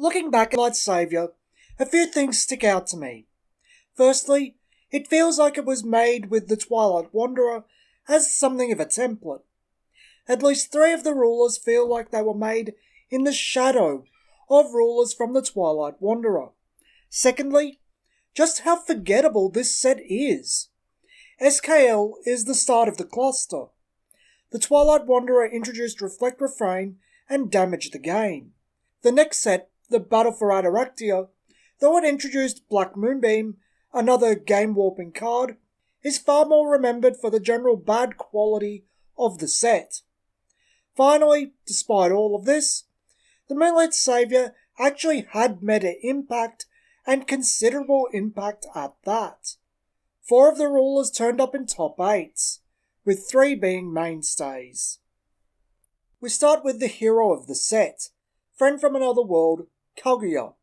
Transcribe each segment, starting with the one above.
Looking back at Moonlit Saviour, a few things stick out to me. Firstly, it feels like it was made with the Twilight Wanderer as something of a template. At least 3 of the rulers feel like they were made in the shadow of rulers from the Twilight Wanderer. Secondly, just how forgettable this set is. SKL is the start of the cluster. The Twilight Wanderer introduced Reflect Refrain and damaged the game. The next set, the Battle for Idracil, though it introduced Black Moonbeam, another game-warping card, is far more remembered for the general bad quality of the set. Finally, despite all of this, the Moonlit Saviour actually had meta impact, and considerable impact at that. 4 of the rulers turned up in top 8s, with 3 being mainstays. We start with the hero of the set, friend from another world, Kogi.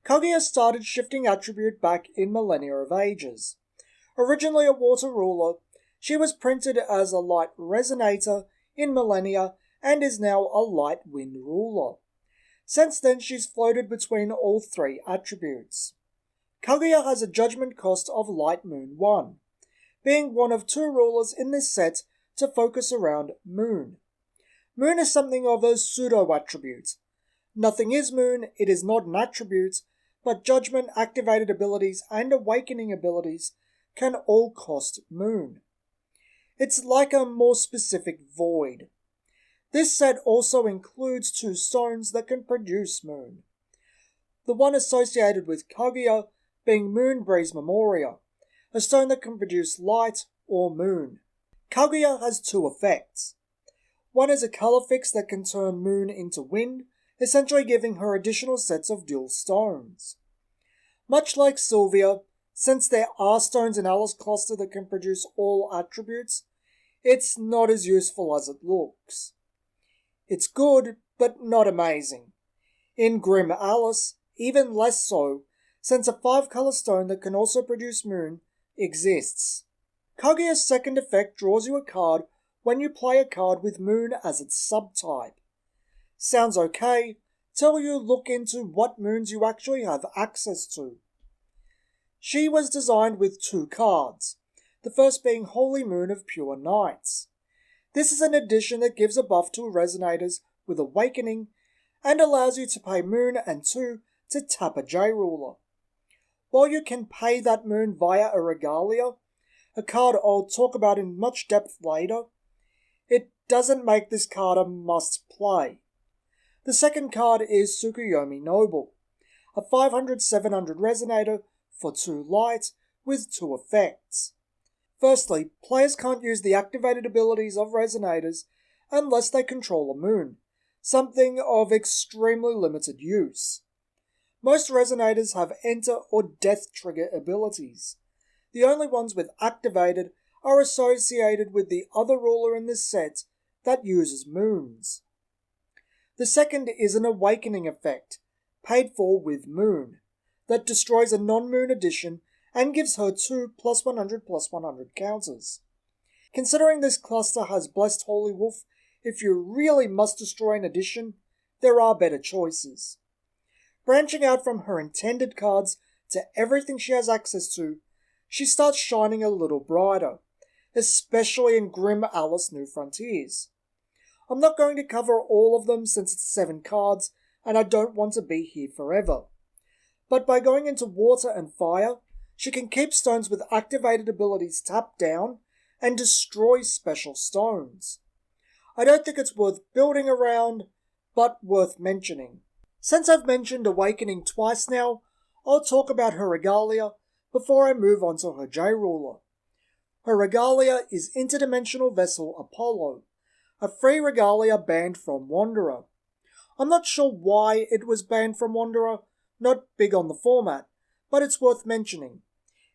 Kogi started shifting attribute back in Millennia of Ages. Originally a water ruler, she was printed as a light resonator in Millennia and is now a light wind ruler. Since then she's floated between all 3 attributes. Kogi has a judgment cost of Light Moon 1, being one of 2 rulers in this set to focus around Moon. Moon is something of a pseudo-attribute. Nothing is Moon, it is not an attribute, but judgment, activated abilities, and awakening abilities can all cost Moon. It's like a more specific void. This set also includes 2 stones that can produce Moon. The one associated with Kogi being Moonbreeze Memoria, a stone that can produce light or moon. Kogi has 2 effects. One is a colour fix that can turn Moon into wind, essentially giving her additional sets of dual stones. Much like Sylvia, since there are stones in Alice Cluster that can produce all attributes, it's not as useful as it looks. It's good, but not amazing. In Grim Alice, even less so, since a 5-colour stone that can also produce Moon exists. Kogi's second effect draws you a card when you play a card with Moon as its subtype. Sounds okay, till you look into what moons you actually have access to. She was designed with 2 cards, the first being Holy Moon of Pure Nights. This is an addition that gives a buff to resonators with Awakening and allows you to pay Moon and 2 to tap a J-Ruler. While you can pay that Moon via a Regalia, a card I'll talk about in much depth later, it doesn't make this card a must-play. The second card is Tsukuyomi Noble, a 500-700 resonator for 2 light with 2 effects. Firstly, players can't use the activated abilities of resonators unless they control a moon, something of extremely limited use. Most resonators have enter or death trigger abilities. The only ones with activated are associated with the other ruler in this set that uses moons. The second is an awakening effect, paid for with Moon, that destroys a non-moon addition and gives her 2 +100/+100 counters. Considering this cluster has Blessed Holy Wolf, if you really must destroy an addition, there are better choices. Branching out from her intended cards to everything she has access to, she starts shining a little brighter, especially in Grim Alice New Frontiers. I'm not going to cover all of them since it's 7 cards and I don't want to be here forever. But by going into Water and Fire, she can keep stones with activated abilities tapped down and destroy special stones. I don't think it's worth building around, but worth mentioning. Since I've mentioned Awakening twice now, I'll talk about her Regalia before I move on to her J-Ruler. Her Regalia is Interdimensional Vessel Apollo, a free Regalia banned from Wanderer. I'm not sure why it was banned from Wanderer, not big on the format, but it's worth mentioning.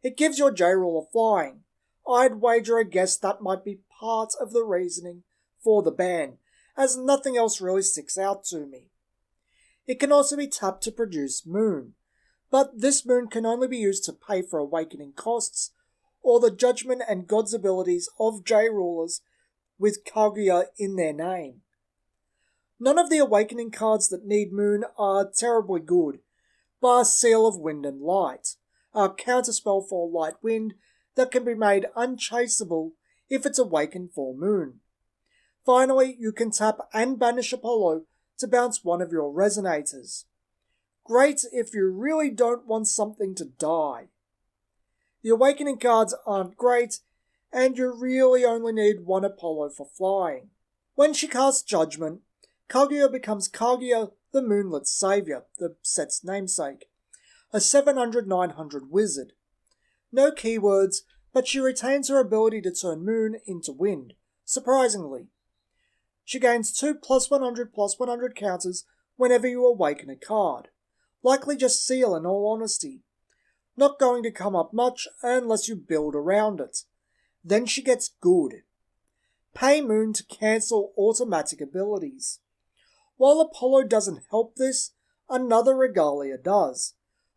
It gives your J-Ruler flying. I'd wager a guess that might be part of the reasoning for the ban, as nothing else really sticks out to me. It can also be tapped to produce Moon, but this Moon can only be used to pay for Awakening costs, or the Judgment and God's abilities of J-Rulers with Kaguya in their name. None of the Awakening cards that need Moon are terribly good, bar Seal of Wind and Light, a counterspell for Light Wind that can be made unchaseable if it's awakened for Moon. Finally, you can tap and banish Apollo to bounce one of your Resonators. Great if you really don't want something to die. The Awakening cards aren't great, and you really only need one Apollo for flying. When she casts Judgment, Kaguya becomes Kaguya the Moonlit Saviour, the set's namesake, a 700-900 wizard. No keywords, but she retains her ability to turn Moon into Wind, surprisingly. She gains 2 +100/+100 counters whenever you awaken a card. Likely just Seal in all honesty. Not going to come up much unless you build around it. Then she gets good. Pay Moon to cancel automatic abilities. While Apollo doesn't help this, another Regalia does.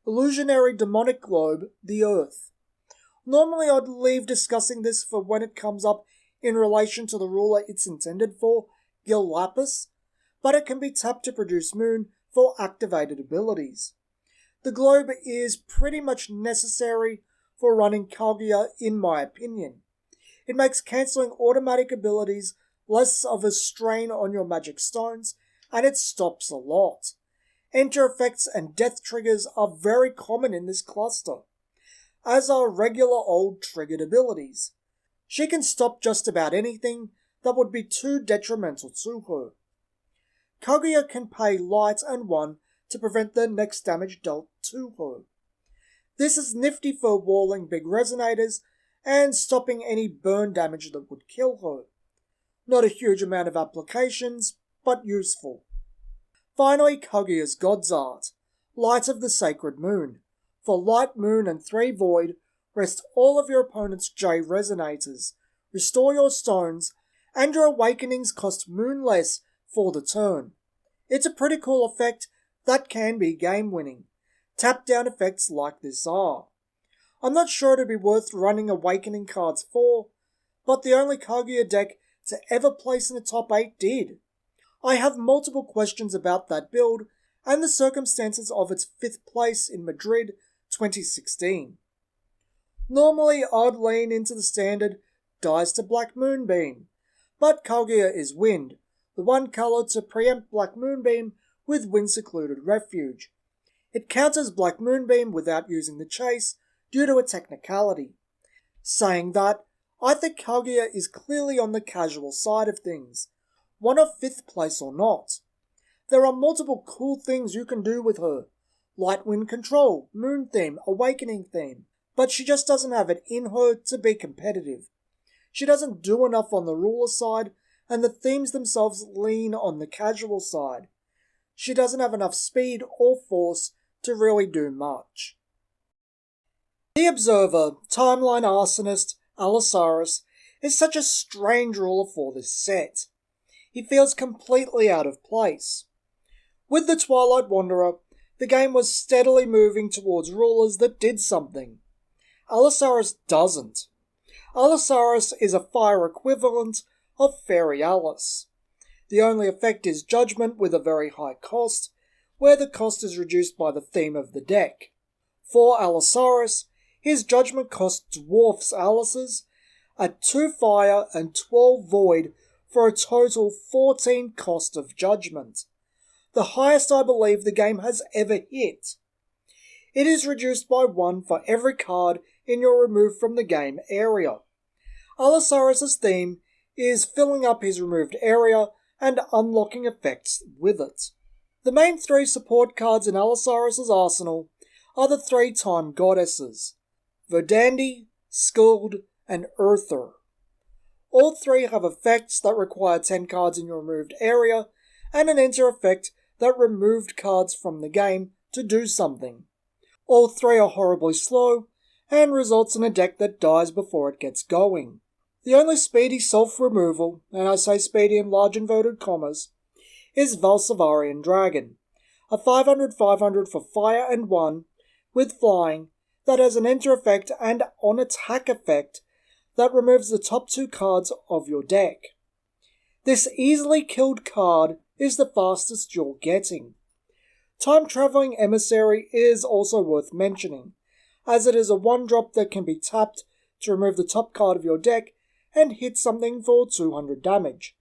Illusionary Demonic Globe, the Earth. Normally I'd leave discussing this for when it comes up in relation to the ruler it's intended for, Gill Lapis, but it can be tapped to produce Moon for activated abilities. The globe is pretty much necessary for running Kaguya in my opinion. It makes cancelling automatic abilities less of a strain on your magic stones, and it stops a lot. Enter effects and death triggers are very common in this cluster, as are regular old triggered abilities. She can stop just about anything that would be too detrimental to her. Kaguya can pay light and 1 to prevent the next damage dealt to her. This is nifty for walling big resonators and stopping any burn damage that would kill her. Not a huge amount of applications, but useful. Finally, Kaguya's God's Art, Light of the Sacred Moon. For Light Moon and 3 Void, rest all of your opponent's J resonators, restore your stones, and your awakenings cost Moon less for the turn. It's a pretty cool effect that can be game-winning. Tap-down effects like this are. I'm not sure it'd be worth running Awakening cards for, but the only Kaguya deck to ever place in the top 8 did. I have multiple questions about that build and the circumstances of its 5th place in Madrid 2016. Normally I'd lean into the standard Dies to Black Moonbeam, but Kaguya is Wind, the one colour to preempt Black Moonbeam with Wind Secluded Refuge. It counters Black Moonbeam without using the chase due to a technicality. Saying that, I think Kaguya is clearly on the casual side of things, one of 5th place or not. There are multiple cool things you can do with her. Light Wind Control, Moon Theme, Awakening Theme, but she just doesn't have it in her to be competitive. She doesn't do enough on the ruler side, and the themes themselves lean on the casual side. She doesn't have enough speed or force to really do much. The Observer, Timeline Arsonist, Allosaurus, is such a strange ruler for this set. He feels completely out of place. With the Twilight Wanderer, the game was steadily moving towards rulers that did something. Allosaurus doesn't. Allosaurus is a fire equivalent of Fairy Alice. The only effect is Judgment with a very high cost, where the cost is reduced by the theme of the deck. For Allosaurus, his Judgment cost dwarfs Alice's at 2 fire and 12 void for a total 14 cost of Judgment. The highest I believe the game has ever hit. It is reduced by 1 for every card in your removed from the game area. Allosaurus' theme is filling up his removed area and unlocking effects with it. The main 3 support cards in Allosaurus' arsenal are the 3 Time Goddesses, Verdandi, Skuld, and Earther. All 3 have effects that require 10 cards in your removed area, and an enter effect that removed cards from the game to do something. All 3 are horribly slow, and results in a deck that dies before it gets going. The only speedy self-removal, and I say speedy in large inverted commas, is Valsavarian Dragon, a 500/500 for fire and 1, with flying, that has an enter effect and on-attack effect that removes the top 2 cards of your deck. This easily killed card is the fastest you're getting. Time-travelling Emissary is also worth mentioning, as it is a 1-drop that can be tapped to remove the top card of your deck and hit something for 200 damage,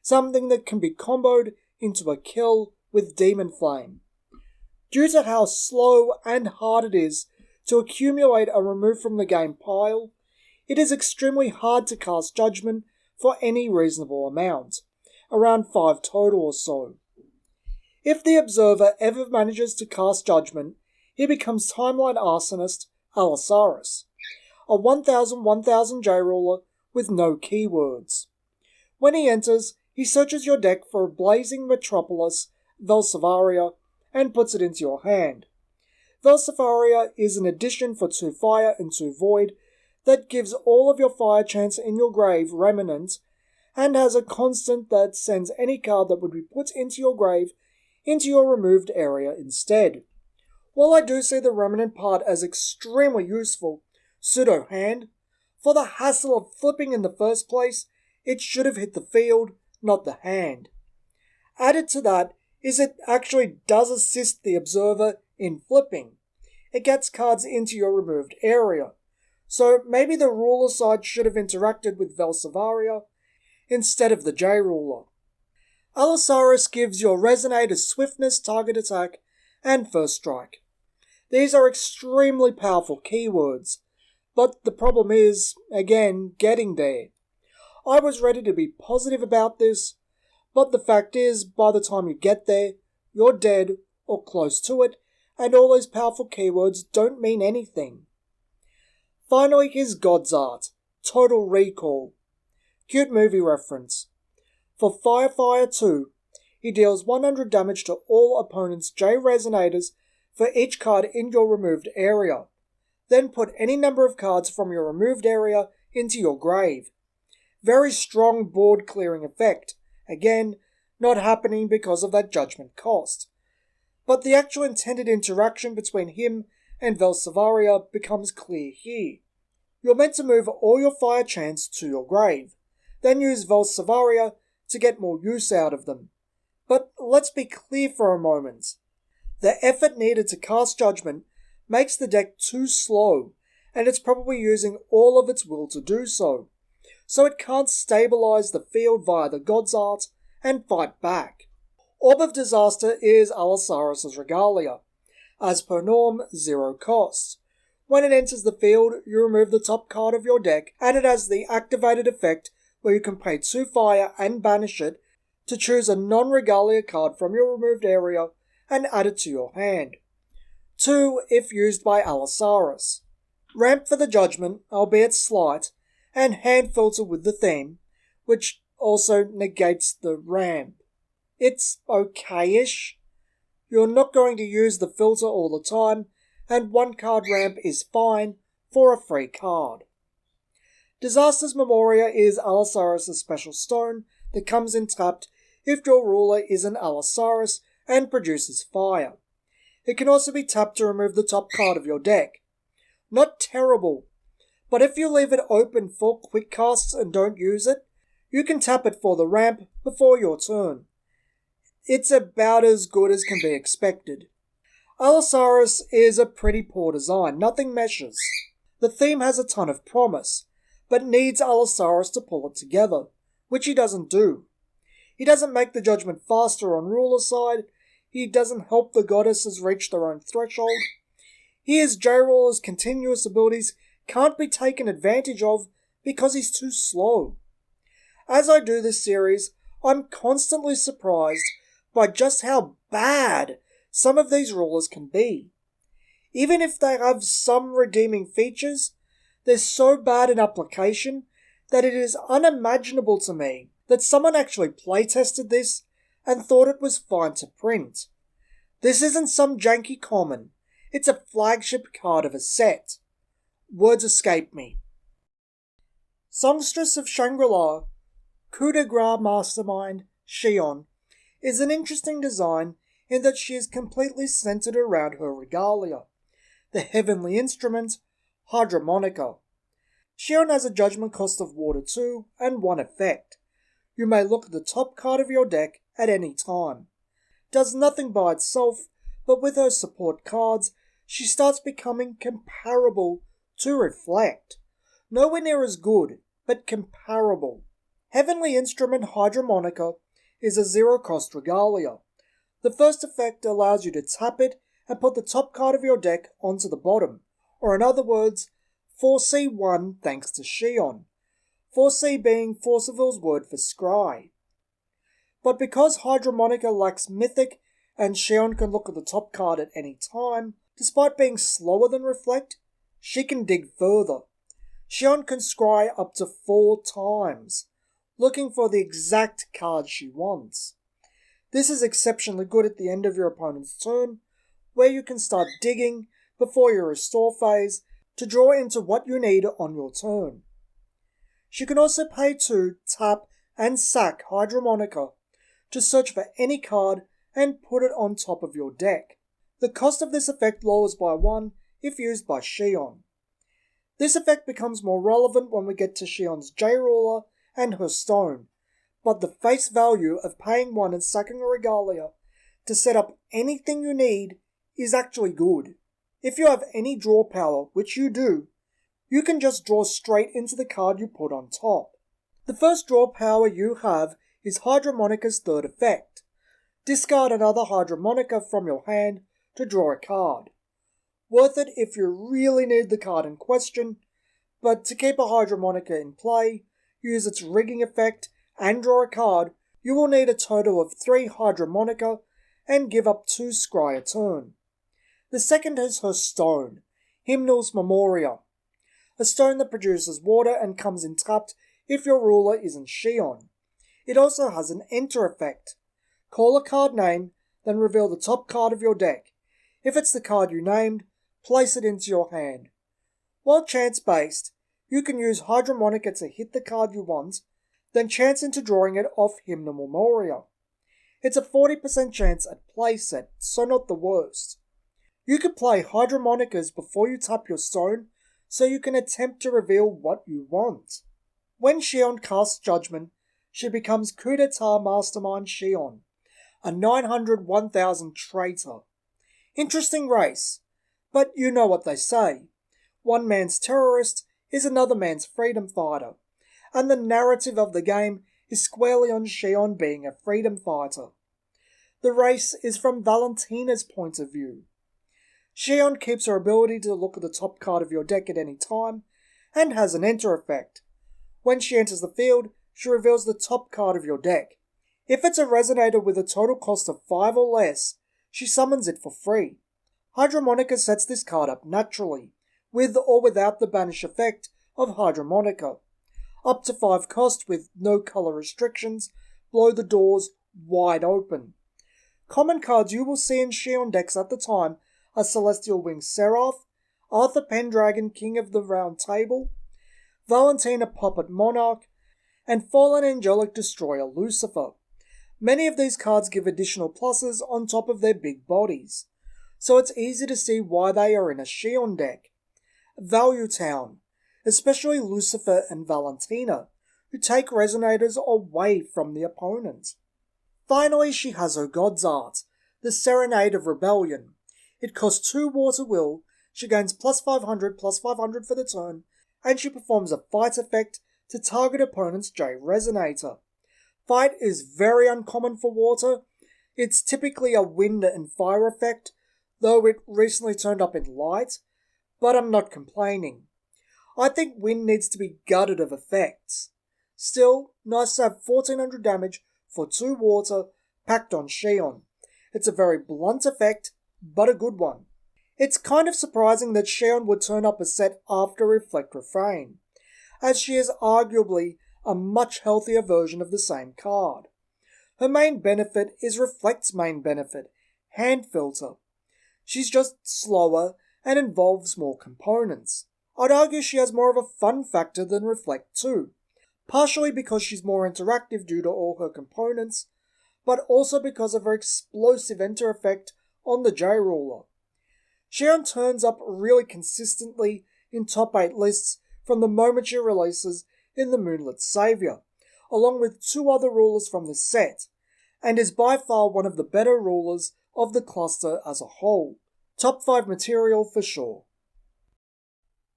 something that can be comboed into a kill with Demon Flame. Due to how slow and hard it is to accumulate a remove from the game pile, it is extremely hard to cast Judgment for any reasonable amount, around 5 total or so. If the Observer ever manages to cast Judgment, he becomes Timeline Arsonist Allosaurus, a 1000/1000 J-Ruler with no keywords. When he enters, he searches your deck for a Blazing Metropolis Velsivaria and puts it into your hand. Velsivaria is an addition for 2 fire and 2 void that gives all of your fire chance in your grave remnant and has a constant that sends any card that would be put into your grave into your removed area instead. While I do see the remnant part as extremely useful, pseudo-hand, for the hassle of flipping in the first place, it should have hit the field, not the hand. Added to that is it actually does assist the Observer in flipping. It gets cards into your removed area, so maybe the ruler side should have interacted with Velsivaria instead of the J-Ruler. Allosaurus gives your Resonator swiftness, target attack, and first strike. These are extremely powerful keywords, but the problem is, again, getting there. I was ready to be positive about this, but the fact is, by the time you get there, you're dead or close to it, and all those powerful keywords don't mean anything. Finally, here's God's Art, Total Recall. Cute movie reference. For Fire 2, he deals 100 damage to all opponents' J-Resonators for each card in your removed area. Then put any number of cards from your removed area into your grave. Very strong board clearing effect. Again, not happening because of that judgment cost. But the actual intended interaction between him and Velsivaria becomes clear here. You're meant to move all your fire chants to your grave, then use Velsivaria to get more use out of them. But let's be clear for a moment. The effort needed to cast Judgment makes the deck too slow, and it's probably using all of its will to do so, so it can't stabilize the field via the God's Art and fight back. Orb of Disaster is Allosaurus' Regalia. As per norm, 0 cost. When it enters the field, you remove the top card of your deck, and it has the activated effect where you can pay 2 fire and banish it to choose a non-Regalia card from your removed area and add it to your hand. 2 if used by Allosaurus. Ramp for the Judgment, albeit slight, and hand filter with the theme, which also negates the ramp. It's okay-ish. You're not going to use the filter all the time, and 1 card ramp is fine for a free card. Disaster's Memoria is Allosaurus' special stone that comes in tapped if your ruler is an Allosaurus and produces fire. It can also be tapped to remove the top card of your deck. Not terrible, but if you leave it open for quick casts and don't use it, you can tap it for the ramp before your turn. It's about as good as can be expected. Allosaurus is a pretty poor design, nothing meshes. The theme has a ton of promise, but needs Allosaurus to pull it together, which he doesn't do. He doesn't make the judgment faster on ruler side, he doesn't help the goddesses reach their own threshold. His J-Ruler's continuous abilities can't be taken advantage of because he's too slow. As I do this series, I'm constantly surprised by just how bad some of these rulers can be. Even if they have some redeeming features, they're so bad in application that it is unimaginable to me that someone actually playtested this and thought it was fine to print. This isn't some janky common, it's a flagship card of a set. Words escape me. Songstress of Shangri-La, coup de grace mastermind, Xion, is an interesting design in that she is completely centered around her regalia, the heavenly instrument, Hydromonica. Xion has a judgment cost of water 2 and 1 effect. You may look at the top card of your deck at any time. Does nothing by itself, but with her support cards, she starts becoming comparable to Reflect. Nowhere near as good, but comparable. Heavenly Instrument Hydromonica is a zero-cost regalia. The first effect allows you to tap it and put the top card of your deck onto the bottom, or in other words, 4C1 thanks to Xion. 4C being Forceville's word for scry. But because Hydromonica lacks Mythic and Xion can look at the top card at any time, despite being slower than Reflect, she can dig further. Xion can scry up to 4 times, looking for the exact card she wants. This is exceptionally good at the end of your opponent's turn, where you can start digging before your restore phase to draw into what you need on your turn. She can also pay 2, tap, and sack Hydromonica to search for any card and put it on top of your deck. The cost of this effect lowers by 1 if used by Xion. This effect becomes more relevant when we get to Xion's J-Ruler and her stone, but the face value of paying 1 and sacking a regalia to set up anything you need is actually good. If you have any draw power, which you do, you can just draw straight into the card you put on top. The first draw power you have is Hydromonica's third effect. Discard another Hydromonica from your hand to draw a card. Worth it if you really need the card in question, but to keep a Hydromonica in play, use its rigging effect, and draw a card, you will need a total of 3 Hydromonica and give up 2 scry a turn. The second is her stone, Hymnal's Memoria, a stone that produces water and comes in tapped if your ruler isn't Xion. It also has an enter effect. Call a card name, then reveal the top card of your deck. If it's the card you named, place it into your hand. While chance-based, you can use Hydromonica to hit the card you want, then chance into drawing it off Hymnal Memoria. It's a 40% chance at playset, so not the worst. You could play Hydromonicas before you tap your stone, so you can attempt to reveal what you want. When Xion casts Judgment, she becomes Coup d'etat Mastermind Xion, a 900-1000 traitor. Interesting race, but you know what they say. One man's terrorist is another man's freedom fighter, and the narrative of the game is squarely on Xion being a freedom fighter. The race is from Valentina's point of view. Xion keeps her ability to look at the top card of your deck at any time, and has an enter effect. When she enters the field, she reveals the top card of your deck. If it's a resonator with a total cost of 5 or less, she summons it for free. Hydromonica sets this card up naturally, with or without the banish effect of Hydromonica. Up to 5 cost with no colour restrictions, blow the doors wide open. Common cards you will see in Xion decks at the time are Celestial Winged Seraph, Arthur Pendragon King of the Round Table, Valentina Puppet Monarch, and Fallen Angelic Destroyer Lucifer. Many of these cards give additional pluses on top of their big bodies, so it's easy to see why they are in a Xion deck. Value Town, especially Lucifer and Valentina, who take resonators away from the opponent. Finally, she has her God's Art, the Serenade of Rebellion. It costs 2 Water Will, she gains plus 500 for the turn, and she performs a fight effect to target opponent's J Resonator. Fight is very uncommon for water. It's typically a wind and fire effect, though it recently turned up in light, but I'm not complaining. I think wind needs to be gutted of effects. Still, nice to have 1400 damage for 2 water packed on Xion. It's a very blunt effect, but a good one. It's kind of surprising that Xion would turn up a set after Reflect Refrain, as she is arguably a much healthier version of the same card. Her main benefit is Reflect's main benefit, Hand Filter. She's just slower and involves more components. I'd argue she has more of a fun factor than Reflect too, partially because she's more interactive due to all her components, but also because of her explosive enter effect on the J-Ruler. Xion turns up really consistently in top 8 lists from the moment she releases in the Moonlit Savior, along with 2 other rulers from the set, and is by far one of the better rulers of the cluster as a whole. Top 5 material for sure.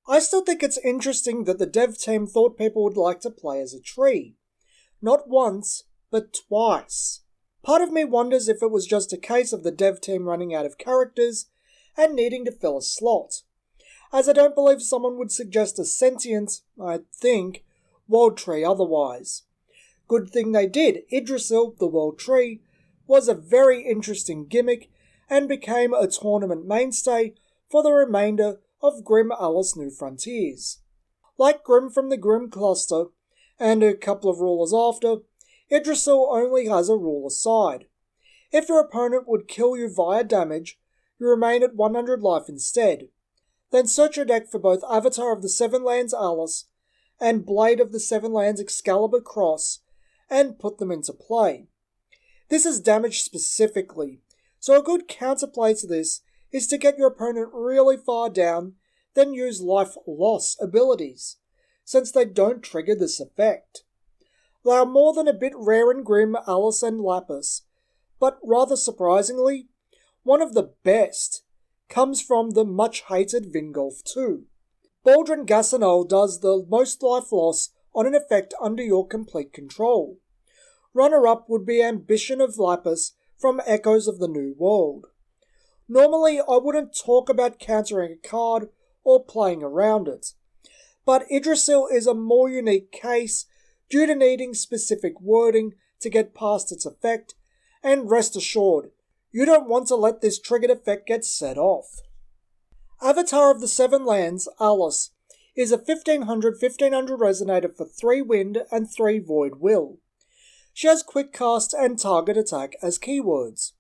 I still think it's interesting that the dev team thought people would like to play as a tree. Not once, but twice. Part of me wonders if it was just a case of the dev team running out of characters and needing to fill a slot, as I don't believe someone would suggest a sentient, world tree otherwise. Good thing they did. Idracil, the world tree, was a very interesting gimmick and became a tournament mainstay for the remainder of Grim Alice New Frontiers. Like Grim from the Grim cluster, and a couple of rulers after, Idracil only has a ruler side. If your opponent would kill you via damage, you remain at 100 life instead. Then search your deck for both Avatar of the Seven Lands Alice and Blade of the Seven Lands Excalibur Cross, and put them into play. This is damage specifically, so a good counterplay to this is to get your opponent really far down, then use life loss abilities, since they don't trigger this effect. They are more than a bit rare in Grim, Alice and Lapis, but rather surprisingly, one of the best comes from the much-hated Vingolf 2. Baldrin Gassenol does the most life loss on an effect under your complete control. Runner-up would be Ambition of Lapis from Echoes of the New World. Normally, I wouldn't talk about countering a card or playing around it, but Idracil is a more unique case due to needing specific wording to get past its effect, and rest assured, you don't want to let this triggered effect get set off. Avatar of the Seven Lands, Alice, is a 1500 resonator for 3 wind and 3 void will. She has quick cast and target attack as keywords.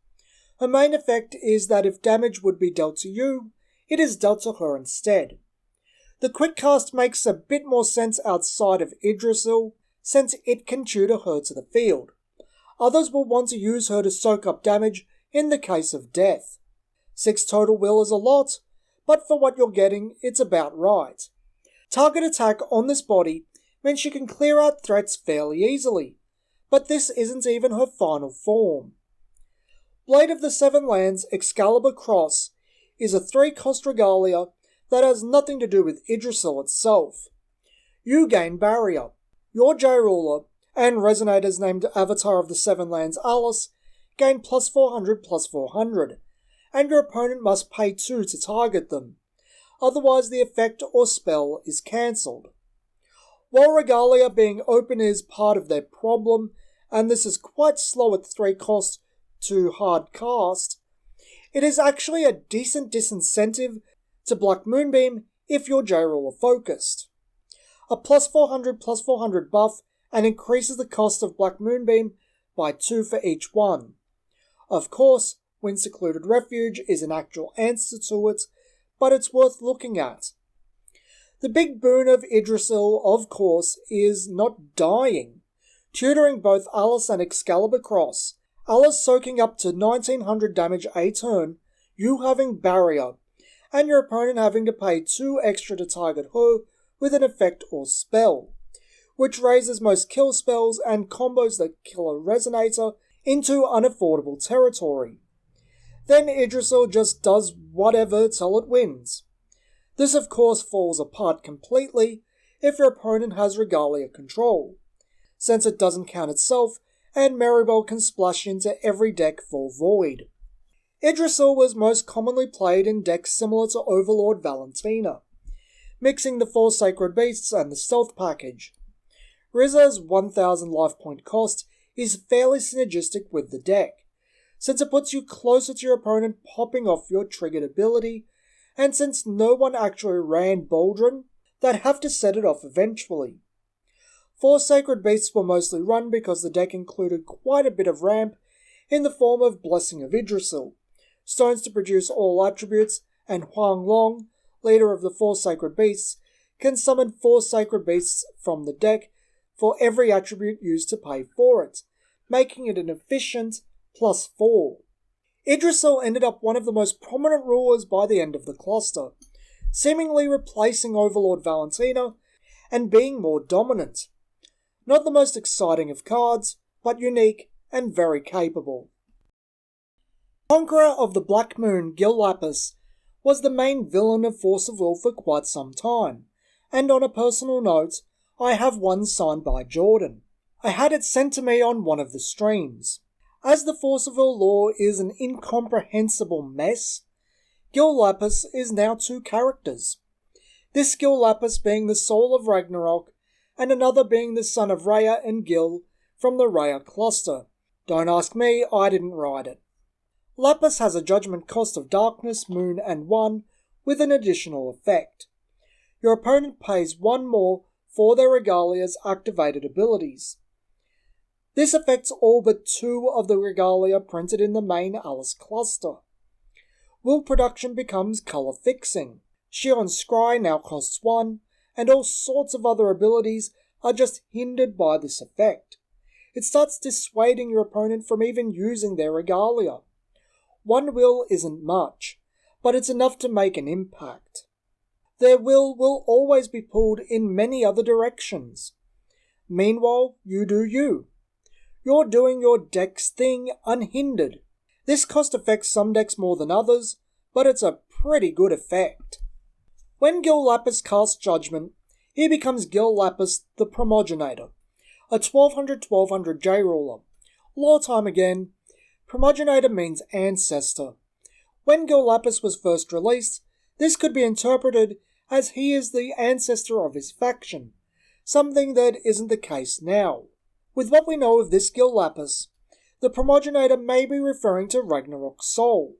Her main effect is that if damage would be dealt to you, it is dealt to her instead. The quick cast makes a bit more sense outside of Idracil, since it can tutor her to the field. Others will want to use her to soak up damage in the case of death. 6 total will is a lot, but for what you're getting, it's about right. Target attack on this body means she can clear out threats fairly easily, but this isn't even her final form. Blade of the Seven Lands Excalibur Cross is a 3-cost regalia that has nothing to do with Idracil itself. You gain Barrier. Your J-Ruler and resonators named Avatar of the Seven Lands Alice gain +400/+400, and your opponent must pay 2 to target them. Otherwise the effect or spell is cancelled. While Regalia being open is part of their problem, and this is quite slow at 3 cost to hard cast, it is actually a decent disincentive to Black Moonbeam if you're J-Ruler focused. A +400/+400 buff and increases the cost of Black Moonbeam by 2 for each one. Of course, Wind Secluded Refuge is an actual answer to it, but it's worth looking at. The big boon of Idracil, of course, is not dying. Tutoring both Alice and Excalibur Cross, Alice soaking up to 1900 damage a turn, you having Barrier, and your opponent having to pay 2 extra to target her with an effect or spell, which raises most kill spells and combos that kill a resonator into unaffordable territory. Then Idracil just does whatever till it wins. This of course falls apart completely if your opponent has Regalia control, since it doesn't count itself and Maribel can splash into every deck for Void. Idracil was most commonly played in decks similar to Overlord Valentina, mixing the 4 Sacred Beasts and the Stealth package. Rizza's 1000 life point cost is fairly synergistic with the deck, since it puts you closer to your opponent popping off your triggered ability, and since no one actually ran Baldrin, they'd have to set it off eventually. 4 Sacred Beasts were mostly run because the deck included quite a bit of ramp in the form of Blessing of Idracil, stones to produce all attributes, and Huang Long, leader of the 4 Sacred Beasts, can summon 4 Sacred Beasts from the deck for every attribute used to pay for it, making it an efficient +4. Idracil ended up one of the most prominent rulers by the end of the cluster, seemingly replacing Overlord Valentina and being more dominant. Not the most exciting of cards, but unique and very capable. Conqueror of the Black Moon, Gill Lapis, was the main villain of Force of Will for quite some time, and on a personal note, I have one signed by Jordan. I had it sent to me on one of the streams. As the Force of Will lore is an incomprehensible mess, Gill Lapis is now two characters. This Gill Lapis being the soul of Ragnarok, and another being the son of Rhea and Gill from the Rhea cluster. Don't ask me, I didn't write it. Lapis has a judgment cost of Darkness, Moon, and 1 with an additional effect. Your opponent pays 1 more for their Regalia's activated abilities. This affects all but 2 of the Regalia printed in the main Alice cluster. Will production becomes colour fixing. Xion's Scry now costs 1, and all sorts of other abilities are just hindered by this effect. It starts dissuading your opponent from even using their Regalia. 1 will isn't much, but it's enough to make an impact. Their will always be pulled in many other directions. Meanwhile, you do you. You're doing your deck's thing unhindered. This cost affects some decks more than others, but it's a pretty good effect. When Gill Lapis casts Judgment, he becomes Gill Lapis the Primogenitor, a 1200/1200 J-Ruler. Lore time again. Primogenitor means ancestor. When Gill Lapis was first released, this could be interpreted as he is the ancestor of his faction, something that isn't the case now. With what we know of this Gill Lapis, the Primogenitor may be referring to Ragnarok's soul.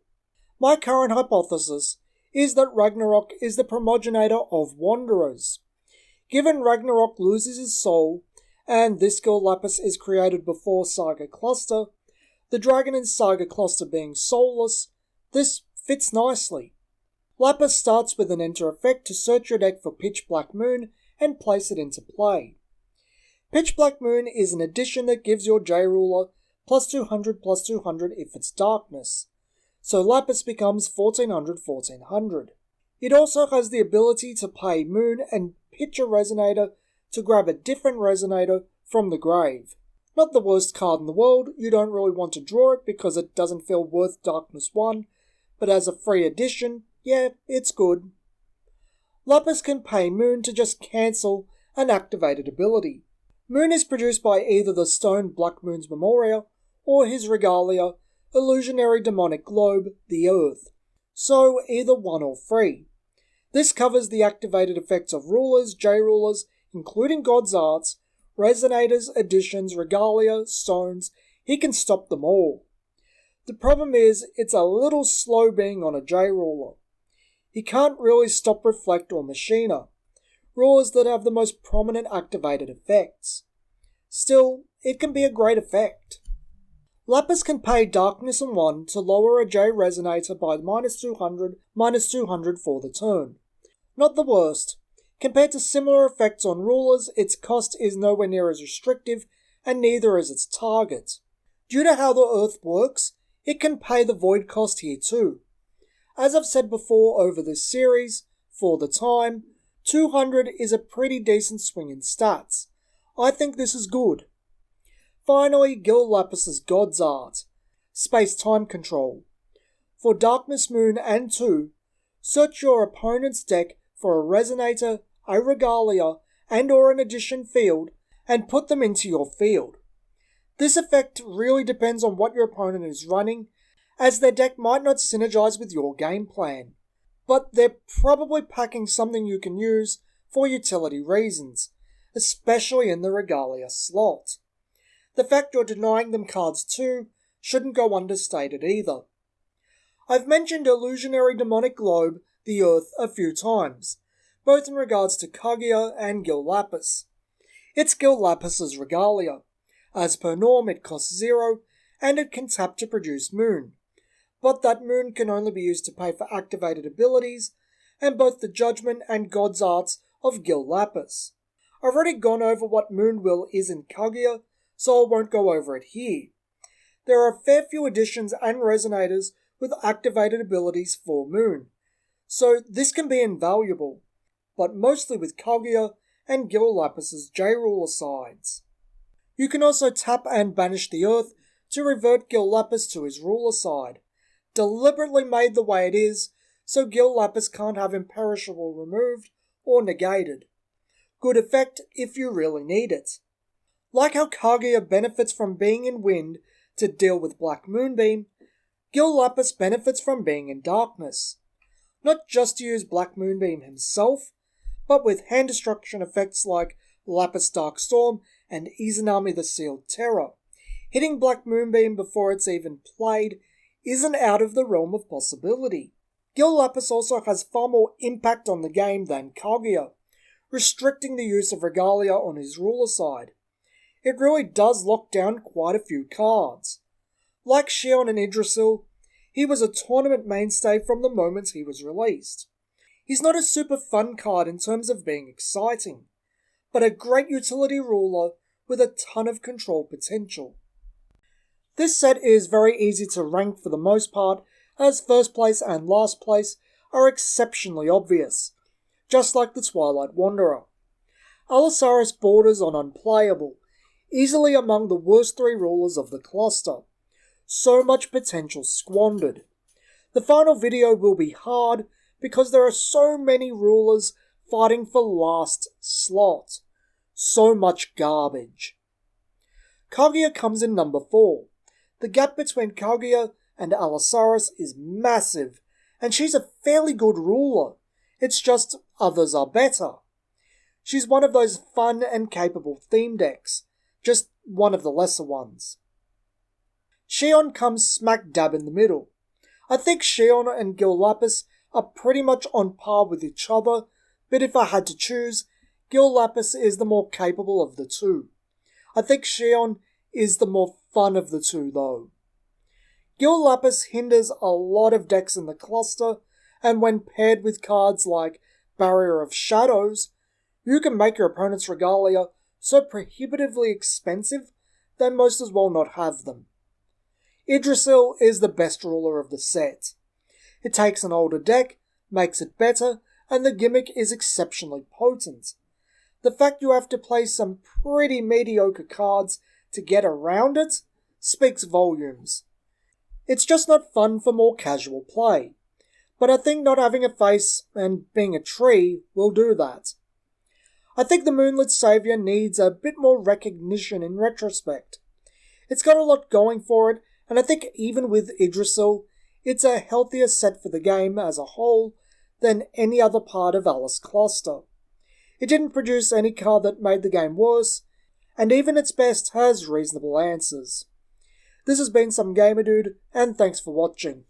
My current hypothesis is that Ragnarok is the Primogenitor of Wanderers. Given Ragnarok loses his soul, and this Gill Lapis is created before Saga Cluster, the dragon in Saga Cluster being soulless, this fits nicely. Lapis starts with an enter effect to search your deck for Pitch Black Moon and place it into play. Pitch Black Moon is an addition that gives your J-Ruler +200/+200 if it's darkness, so Lapis becomes 1400/1400. It also has the ability to pay Moon and pitch a Resonator to grab a different Resonator from the grave. Not the worst card in the world, you don't really want to draw it because it doesn't feel worth Darkness 1, but as a free addition, yeah, it's good. Lapis can pay Moon to just cancel an activated ability. Moon is produced by either the stone Black Moon's Memoria or his Regalia, Illusionary Demonic Globe, the Earth, so either one or free. This covers the activated effects of rulers, J-Rulers, including God's Arts, Resonators, Additions, Regalia, Stones. He can stop them all. The problem is, it's a little slow being on a J-Ruler. He can't really stop Reflect or Machina, rulers that have the most prominent activated effects. Still, it can be a great effect. Lapis can pay Darkness and 1 to lower a J Resonator by -200/-200 for the turn. Not the worst. Compared to similar effects on rulers, its cost is nowhere near as restrictive, and neither is its target. Due to how the Earth works, it can pay the void cost here too. As I've said before over this series, for the time, 200 is a pretty decent swing in stats. I think this is good. Finally, Gill Lapis's God's Art, Space-Time Control. For Darkness Moon and 2, search your opponent's deck for a Resonator, a Regalia, and or an Addition field, and put them into your field. This effect really depends on what your opponent is running, as their deck might not synergize with your game plan, but they're probably packing something you can use for utility reasons, especially in the Regalia slot. The fact you're denying them cards too shouldn't go understated either. I've mentioned Illusionary Demonic Globe, the Earth, a few times, both in regards to Kogi and Gill Lapis. It's Gill Lapis's Regalia. As per norm, it costs 0, and it can tap to produce Moon. But that Moon can only be used to pay for activated abilities, and both the Judgment and God's Arts of Gill Lapis. I've already gone over what Moon Will is in Kogi, so I won't go over it here. There are a fair few additions and resonators with activated abilities for Moon, so this can be invaluable, but mostly with Kogi and Gill Lapis's J-Ruler sides. You can also tap and banish the Earth to revert Gill Lapis to his ruler side, deliberately made the way it is so Gill Lapis can't have imperishable removed or negated. Good effect if you really need it. Like how Kaguya benefits from being in wind to deal with Black Moonbeam, Gill Lapis benefits from being in darkness. Not just to use Black Moonbeam himself, but with hand destruction effects like Lapis Dark Storm and Izanami the Sealed Terror. Hitting Black Moonbeam before it's even played isn't out of the realm of possibility. Gill Lapis also has far more impact on the game than Kaguya, restricting the use of Regalia on his ruler side. It really does lock down quite a few cards. Like Xion and Idracil, he was a tournament mainstay from the moment he was released. He's not a super fun card in terms of being exciting, but a great utility ruler with a ton of control potential. This set is very easy to rank for the most part, as first place and last place are exceptionally obvious, just like the Twilight Wanderer. Allosaurus borders on unplayable, easily among the worst 3 rulers of the cluster. So much potential squandered. The final video will be hard because there are so many rulers fighting for last slot. So much garbage. Kaguya comes in number 4. The gap between Kaguya and Allosaurus is massive, and she's a fairly good ruler. It's just others are better. She's one of those fun and capable theme decks, just one of the lesser ones. Xion comes smack dab in the middle. I think Xion and Gill Lapis are pretty much on par with each other, but if I had to choose, Gill Lapis is the more capable of the two. I think Xion is the more fun of the two though. Gill Lapis hinders a lot of decks in the cluster, and when paired with cards like Barrier of Shadows, you can make your opponent's Regalia so prohibitively expensive they most as well not have them. Idracil is the best ruler of the set. It takes an older deck, makes it better, and the gimmick is exceptionally potent. The fact you have to play some pretty mediocre cards to get around it speaks volumes. It's just not fun for more casual play, but I think not having a face and being a tree will do that. I think the Moonlit Saviour needs a bit more recognition in retrospect. It's got a lot going for it, and I think even with Idracil, it's a healthier set for the game as a whole than any other part of Alice Cluster. It didn't produce any card that made the game worse, and even its best has reasonable answers. This has been Some Gamer Dude, and thanks for watching.